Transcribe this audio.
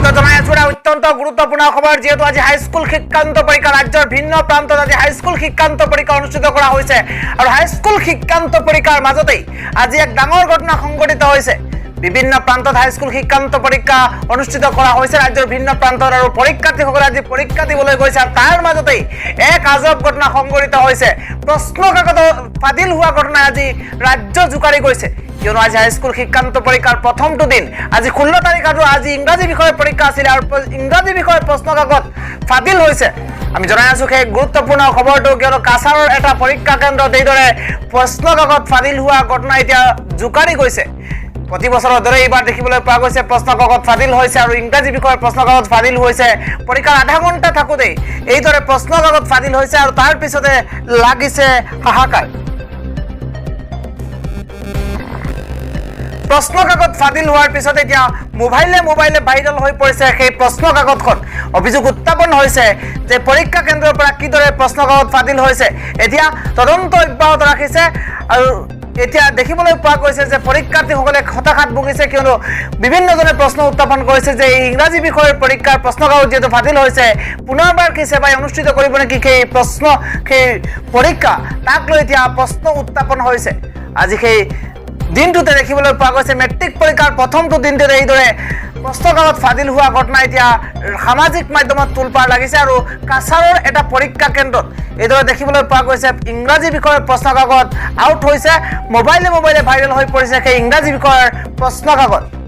স্বাগত জনাই আছো অত্যন্ত গুৰুত্বপূৰ্ণ খবৰ যেহেতু আজি হাইস্কুল শিক্ষান্ত পৰীক্ষা ৰাজ্যৰ ভিন্ন প্ৰান্তত আজি হাইস্কুল শিক্ষান্ত পৰীক্ষা অনুষ্ঠিত কৰা হৈছে আৰু হাইস্কুল শিক্ষান্ত পৰীক্ষাৰ মাজতেই আজি এক ডাঙৰ ঘটনা সংঘটিত হৈছে বিভিন্ন প্ৰান্তত হাইস্কুল শিক্ষান্ত পৰীক্ষা অনুষ্ঠিত কৰা হৈছে ৰাজ্যৰ ভিন্ন প্ৰান্তত আৰু পৰীক্ষাৰ্থীসকলে আজি পৰীক্ষা দিবলৈ গৈছে আৰু তাৰ মাজতেই এক আজব ঘটনা সংঘটিত হৈছে প্ৰশ্ন কাকত ফাদিল হোৱা ঘটনা আজি ৰাজ্য জুকাৰি গৈছে কিয়নো আজি হাইস্কুল শিক্ষান্ত পৰীক্ষাৰ প্ৰথমটো দিন আজি 16 তাৰিখ আৰু আজি ইংৰাজী বিষয়ৰ পৰীক্ষা আছিল আৰু ইংৰাজী বিষয়ৰ প্ৰশ্ন কাকত ফাদিল হৈছে আমি জনাই আছো সেই গুৰুত্বপূৰ্ণ খবৰটো কিয়নো কাছাৰৰ এটা পৰীক্ষা কেন্দ্ৰত এইদৰে প্ৰশ্ন কাকত ফাদিল হোৱা ঘটনা এতিয়া জুকাৰি গৈছে প্ৰতি বছৰৰ দৰে এইবাৰ দেখিবলৈ পোৱা গৈছে প্ৰশ্ন কাকত ফাদিল হৈছে আৰু ইংৰাজী বিষয়ৰ প্ৰশ্ন কাকত ফাদিল হৈছে পৰীক্ষাৰ আধা ঘণ্টা থাকোতেই এইদৰে প্ৰশ্ন কাকত ফাদিল হৈছে আৰু তাৰ পিছতে লাগিছে হাহাকাৰ প্ৰশ্ন কাকত ফাদিল হোৱাৰ পিছত এতিয়া মোবাইলে ভাইৰাল হৈ পৰিছে সেই প্ৰশ্ন কাকতখন অভিযোগ উত্থাপন হৈছে যে পৰীক্ষা কেন্দ্ৰৰ পৰা কিদৰে প্ৰশ্ন কাকত ফাদিল হৈছে এতিয়া তদন্ত অব্যাহত ৰাখিছে আৰু এতিয়া দেখিবলৈ পোৱা গৈছে যে পৰীক্ষাৰ্থীসকলে হতাশাত ভুগিছে কিয়নো বিভিন্নজনে প্ৰশ্ন উত্থাপন কৰিছে যে ইংৰাজী বিষয়ৰ পৰীক্ষাৰ প্ৰশ্ন কাকত যেহেতু ফাদিল হৈছে পুনৰবাৰ কি সেৱাই অনুষ্ঠিত কৰিব নেকি সেই পৰীক্ষা তাক লৈ এতিয়া প্ৰশ্ন উত্থাপন হৈছে আজি সেই দিনটোতে দেখিবলৈ পোৱা গৈছে মেট্ৰিক পৰীক্ষাৰ প্ৰথমটো দিনটোতে এইদৰে প্ৰশ্ন কাকত ফাদিল হোৱা ঘটনা এতিয়া সামাজিক মাধ্যমত তোলপাৰ লাগিছে আৰু কাছাৰৰ এটা পৰীক্ষা কেন্দ্ৰত এইদৰে দেখিবলৈ পোৱা গৈছে ইংৰাজী বিষয়ৰ প্ৰশ্ন কাকত আউট হৈছে মোবাইলে ভাইৰেল হৈ পৰিছে সেই ইংৰাজী বিষয়ৰ প্ৰশ্ন কাকত